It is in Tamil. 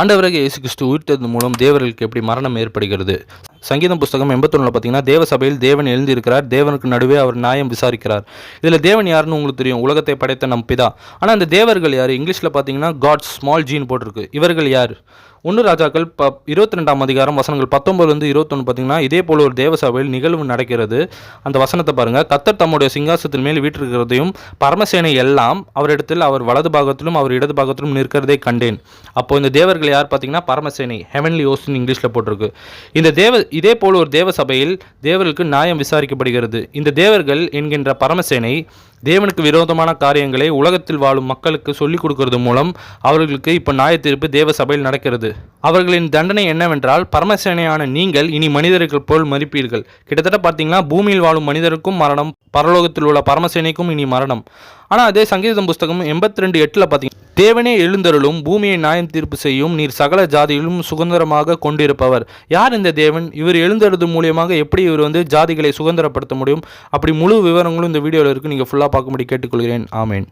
ஆண்டவராகிய இயேசு கிறிஸ்து உயிர்த்தெழுந்தது மூலம் தேவர்களுக்கு எப்படி மரணம் ஏற்படுகிறது? சங்கீதம் புஸ்தகம் 81 பார்த்தீங்கன்னா, தேவ சபையில் தேவன் எழுந்திருக்கிறார், தேவனுக்கு நடுவே அவர் நியாயம் விசாரிக்கிறார். இதில் தேவன் யாருன்னு உங்களுக்கு தெரியும், உலகத்தை படைத்த நம் பிதா. ஆனால் அந்த தேவர்கள் யார்? இங்கிலீஷில் பார்த்தீங்கன்னா காட்ஸ் ஸ்மால் ஜீன் போட்டிருக்கு. இவர்கள் யார்? 1 ராஜாக்கள் 22ஆம் அதிகாரம் வசனங்கள் 19-21 பார்த்தீங்கன்னா, இதே போல ஒரு தேவ சபையில் நிகழ்வு நடக்கிறது. அந்த வசனத்தை பாருங்கள். கர்த்தர் தம்முடைய சிங்காசனத்தின் மேல் வீற்றிருக்கிறதையும் பரமசேனை எல்லாம் அவரிடத்தில் அவர் வலது பாகத்திலும் அவர் இடது பாகத்திலும் நிற்கிறதை கண்டேன். அப்போ இந்த தேவர்கள் யார் பார்த்தீங்கன்னா, பரமசேனை, ஹெவன்லி ஹோஸ்ட்னு இங்கிலீஷில் போட்டிருக்கு. இதே போல ஒரு தேவ சபையில் தேவர்களுக்கு நியாயம் விசாரிக்கப்படுகிறது. இந்த தேவர்கள் என்கின்ற பரமசேனை தேவனுக்கு விரோதமான காரியங்களை உலகத்தில் வாழும் மக்களுக்கு சொல்லிக் கொடுக்கறது மூலம் அவர்களுக்கு இப்போ நியாய தீர்ப்பு தேவ சபையில் நடக்கிறது. அவர்களின் தண்டனை என்னவென்றால், பரமசேனையான நீங்கள் இனி மனிதர்கள் போல் மதிப்பீர்கள். கிட்டத்தட்ட பார்த்தீங்கன்னா, பூமியில் வாழும் மனிதருக்கும் மரணம், பரலோகத்தில் உள்ள பரமசேனைக்கும் இனி மரணம். ஆனால் அதே சங்கீதம் புஸ்தகம் 82:8 பார்த்தீங்கன்னா, தேவனே எழுந்தருளும், பூமியை நியாயம் தீர்ப்பு செய்யும், நீர் சகல ஜாதியிலும் சுதந்திரமாக கொண்டிருப்பவர். யார் இந்த தேவன்? இவர் எழுந்தருது மூலியமாக எப்படி இவர் ஜாதிகளை சுதந்திரப்படுத்த முடியும்? அப்படி முழு விவரங்களும் இந்த வீடியோவில் இருக்குது. நீங்கள் ஃபுல்லாக பார்க்கும்படி கேட்டுக்கொள்கிறேன். ஆமேன்.